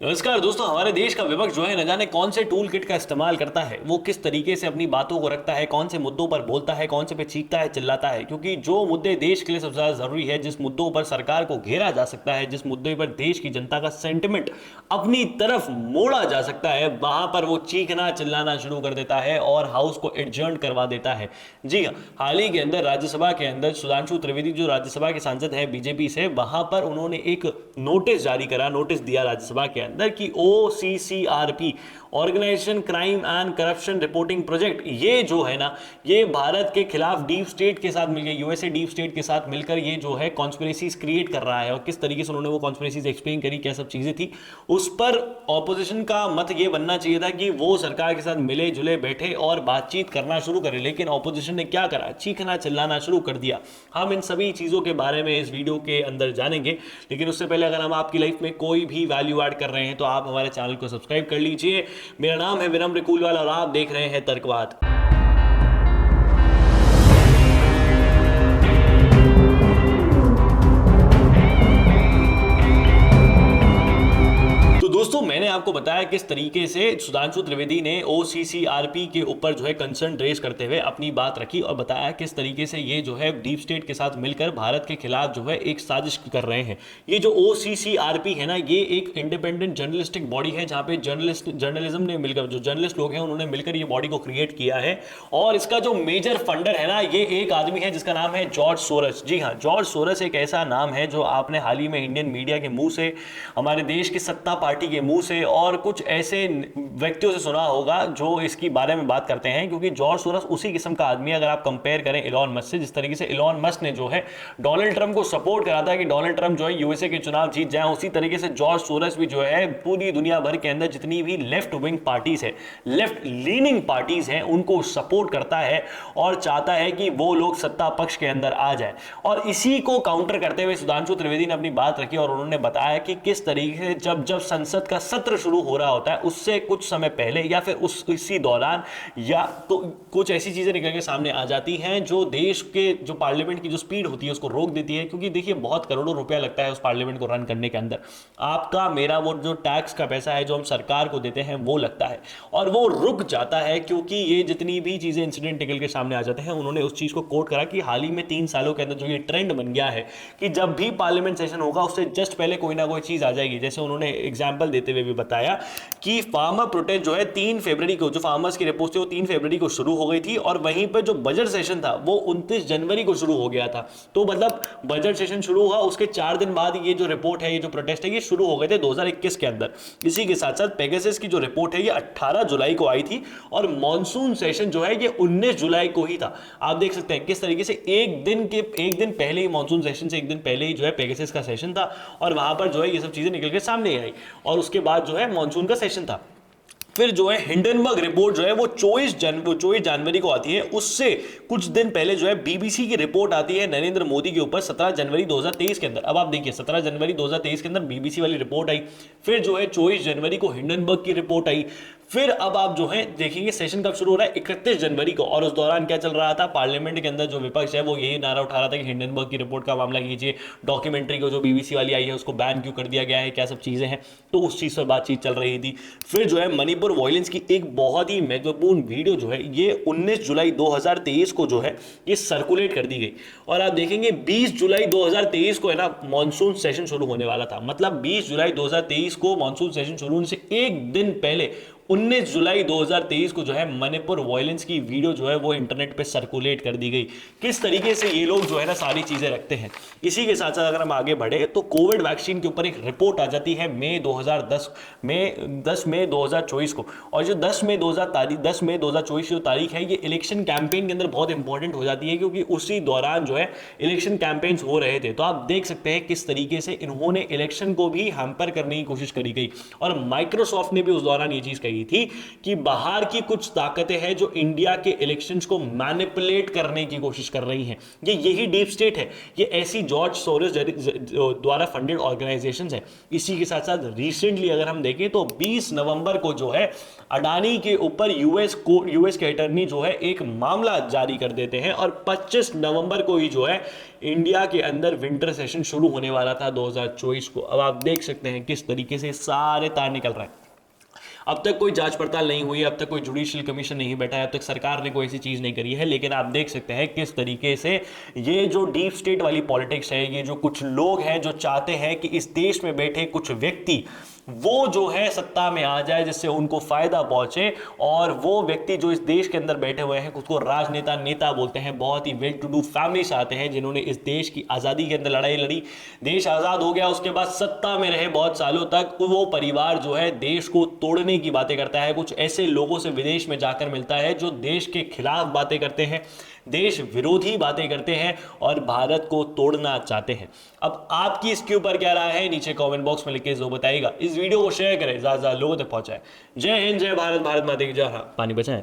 नमस्कार दोस्तों। हमारे देश का विपक्ष जो है न जाने कौन से टूल किट का इस्तेमाल करता है, वो किस तरीके से अपनी बातों को रखता है, कौन से मुद्दों पर बोलता है, कौन से पे चीखता है, चिल्लाता है। क्योंकि जो मुद्दे देश के लिए सबसे ज्यादा जरूरी है, जिस मुद्दों पर सरकार को घेरा जा सकता है, जिस मुद्दे पर देश की जनता का सेंटिमेंट अपनी तरफ मोड़ा जा सकता है, वहां पर वो चीखना चिल्लाना शुरू कर देता है और हाउस को एडजर्न करवा देता है। जी हाँ, हाल ही के अंदर राज्यसभा के अंदर सुधांशु त्रिवेदी जो राज्यसभा के सांसद है बीजेपी से, वहां पर उन्होंने एक नोटिस जारी करा, नोटिस दिया राज्यसभा के अंदर कि OCCRP organization crime and corruption reporting project, ये जो है ना, ये भारत के खिलाफ डीप स्टेट के साथ मिलकर, यूएसए डीप स्टेट के साथ मिलकर ये जो है कॉन्स्पिरेसीज क्रिएट कर रहा है। और किस तरीके से उन्होंने वो कॉन्स्पिरेसीज एक्सप्लेन करी, क्या सब चीजें थी, उस पर ऑपोजिशन का मत ये बनना चाहिए था कि वो सरकार के साथ मिले जुले बैठे और बातचीत करना शुरू करे। लेकिन ऑपोजिशन ने क्या करा, चीखना चिल्लाना शुरू कर दिया। हम इन सभी चीजों के बारे में इस वीडियो के अंदर जानेंगे, लेकिन उससे पहले अगर हम आपकी लाइफ में कोई भी वैल्यू ऐड कर रहे हैं तो आप हमारे चैनल को सब्सक्राइब कर लीजिए। मेरा नाम है विनम्र कुलवाल और आप देख रहे हैं तर्कवाद। दोस्तों, मैंने आपको बताया किस तरीके से सुधांशु त्रिवेदी ने OCCRP के ऊपर जो है कंसर्न रेज करते हुए अपनी बात रखी और बताया किस तरीके से ये जो है डीप स्टेट के साथ मिलकर भारत के खिलाफ जो है एक साजिश कर रहे हैं। ये जो OCCRP है ना, ये एक इंडिपेंडेंट जर्नलिस्टिक बॉडी है, जहां पे जर्नलिज्म ने मिलकर, जो जर्नलिस्ट लोग हैं उन्होंने मिलकर ये बॉडी को क्रिएट किया है। और इसका जो मेजर फंडर है ना, ये एक आदमी है जिसका नाम है जॉर्ज सोरस। जी हाँ, जॉर्ज सोरस एक ऐसा नाम है जो आपने हाल ही में इंडियन मीडिया के मुंह से, हमारे देश की सत्ता पार्टी के मुंह से और कुछ ऐसे व्यक्तियों से सुना होगा जो इसकी बारे में बात करते हैं। क्योंकि जॉर्ज सोरस उसी किस्म का आदमी है, अगर आप कंपेयर करें इलॉन मस्क से, जिस तरीके से इलॉन मस्क ने जो है डोनाल्ड ट्रंप को सपोर्ट करा था कि डोनाल्ड ट्रंप जो है यूएसए के चुनाव जीत जाए, उसी तरीके से जॉर्ज सोरस भी जो है पूरी दुनिया भर के अंदर जितनी भी लेफ्ट विंग पार्टीज है, लेफ्ट लीनिंग पार्टीज हैं, उनको सपोर्ट करता है और चाहता है कि वो लोग सत्ता पक्ष के अंदर आ जाए। और इसी को काउंटर करते हुए सुधांशु त्रिवेदी ने अपनी बात रखी और उन्होंने बताया कि किस तरीके से जब जब संसद का सत्र शुरू हो रहा होता है, उससे कुछ समय पहले या फिर इसी दौरान या तो कुछ ऐसी चीजें निकल के सामने आ जाती हैं जो देश के, जो पार्लियामेंट की जो स्पीड होती है उसको रोक देती है। क्योंकि देखिए, बहुत करोड़ों रुपया लगता है उस पार्लियामेंट को रन करने के अंदर, आपका मेरा वो जो टैक्स का पैसा है जो हम सरकार को देते हैं वो लगता है, और वो रुक जाता है। क्योंकि ये जितनी भी चीजें इंसिडेंट निकल के सामने आ जाते हैं, उन्होंने उस चीज को कोट करा कि हाल ही में 3 सालों के अंदर जो ये ट्रेंड बन गया है कि जब भी पार्लियामेंट सेशन होगा उससे जस्ट पहले कोई ना कोई चीज आ जाएगी। जैसे उन्होंने एग्जाम्पल देते हुए भी बताया कि फार्मर प्रोटेस्ट जो है 3 फरवरी को, जो फार्मर्स की रिपोर्ट थी वो 3 फरवरी को शुरू हो गई थी, और वहीं पर जो बजट सेशन था वो 29 जनवरी को शुरू हो गया था। तो मतलब बजट सेशन शुरू हुआ, उसके 4 दिन बाद ये जो रिपोर्ट है, ये जो प्रोटेस्ट है, ये शुरू हो गए थे 2021 के अंदर। इसी के साथ साथ पेगासस की जो रिपोर्ट है ये 18 जुलाई को आई थी, और मॉनसून सेशन जो है ये 19 जुलाई को ही था। आप देख सकते हैं किस तरीके से एक दिन पहले ही, मॉनसून सेशन से एक दिन पहले ही जो है पेगासस का सेशन था, और वहां पर जो है ये सब चीजें निकल के सामने आई, और उसके बाद जो है मॉनसून का सेशन था। फिर जो है हिंडनबर्ग रिपोर्ट जो है वो 24 जनवरी को आती है। उससे कुछ दिन पहले जो है बीबीसी की रिपोर्ट आती है नरेंद्र मोदी के ऊपर 17 जनवरी 2023 के अंदर। अब आप देखिए, 17 जनवरी 2023 के अंदर बीबीसी वाली रिपोर्ट आई, फिर जो है 24 जनवरी को हिंडनबर्ग की रिपोर्ट आई। फिर अब आप जो है देखेंगे सेशन कब शुरू हो रहा है, 31 जनवरी को। और उस दौरान क्या चल रहा था, पार्लियामेंट के अंदर जो विपक्ष है वो यही नारा उठा रहा था कि हिंडनबर्ग की रिपोर्ट का मामला कीजिए, डॉक्यूमेंट्री को जो बीबीसी वाली आई है उसको बैन क्यों कर दिया गया है, क्या सब चीजें हैं, तो उस चीज पर बातचीत चल रही थी। फिर जो है मणिपुर वायलेंस की एक बहुत ही महत्वपूर्ण वीडियो जो है ये 19 जुलाई 2023 को जो है ये सर्कुलेट कर दी गई। और आप देखेंगे 20 जुलाई 2023 को है ना मॉनसून सेशन शुरू होने वाला था। मतलब 20 जुलाई 2023 को मॉनसून सेशन शुरू होने से एक दिन पहले 19 जुलाई 2023 को जो है मणिपुर वायलेंस की वीडियो जो है वो इंटरनेट पे सर्कुलेट कर दी गई। किस तरीके से ये लोग जो है ना सारी चीजें रखते हैं। इसी के साथ साथ अगर हम आगे बढ़े तो कोविड वैक्सीन के ऊपर एक रिपोर्ट आ जाती है 10 मई 2024 को। और जो 10 मई 2024 की जो तारीख है ये इलेक्शन कैंपेन के अंदर बहुत इंपॉर्टेंट हो जाती है, क्योंकि उसी दौरान जो है इलेक्शन कैंपेन्स हो रहे थे। तो आप देख सकते हैं किस तरीके से इन्होंने इलेक्शन को भी हैम्पर करने की कोशिश करी गई, और माइक्रोसॉफ्ट ने भी उस दौरान ये चीज कही गई थी कि बाहर की कुछ ताकतें हैं जो इंडिया के इलेक्शंस को मैनिपुलेट करने की कोशिश कर रही हैं। ये यही डीप स्टेट है, ये ऐसी जॉर्ज सोरोस द्वारा फंडेड ऑर्गेनाइजेशंस है। इसी के साथ साथ रिसेंटली अगर हम देखें तो 20 नवंबर को जो है अडानी के ऊपर यूएस के अटर्नी जो है एक मामला जारी कर देते हैं और 25 नवंबर को ही जो है इंडिया के अंदर विंटर सेशन शुरू होने वाला था 2024 को। अब आप देख सकते हैं किस तरीके से सारे तार निकल रहे हैं। अब तक कोई जांच पड़ताल नहीं हुई, अब तक कोई जुडिशियल कमीशन नहीं बैठा है, अब तक सरकार ने कोई ऐसी चीज नहीं करी है, लेकिन आप देख सकते हैं किस तरीके से ये जो डीप स्टेट वाली पॉलिटिक्स है, ये जो कुछ लोग हैं जो चाहते हैं कि इस देश में बैठे कुछ व्यक्ति वो जो है सत्ता में आ जाए जिससे उनको फायदा पहुंचे, और वो व्यक्ति जो इस देश के अंदर बैठे हुए हैं उसको राजनेता नेता बोलते हैं, बहुत ही वेल टू डू फैमिली से आते हैं जिन्होंने इस देश की आज़ादी के अंदर लड़ाई लड़ी, देश आज़ाद हो गया, उसके बाद सत्ता में रहे बहुत सालों तक, वो परिवार जो है देश को तोड़ने की बातें करता है। कुछ ऐसे लोगों से विदेश में जाकर मिलता है जो देश के खिलाफ बातें करते हैं, देश विरोधी बातें करते हैं और भारत को तोड़ना चाहते हैं। अब आपकी इसके ऊपर क्या राय है नीचे कमेंट बॉक्स में लिख के जरूर बताइएगा। इस वीडियो को शेयर करें, ज्यादा लोगों तक पहुंचाएं। जय हिंद, जय भारत, भारत माता की जय, पानी बचाएं।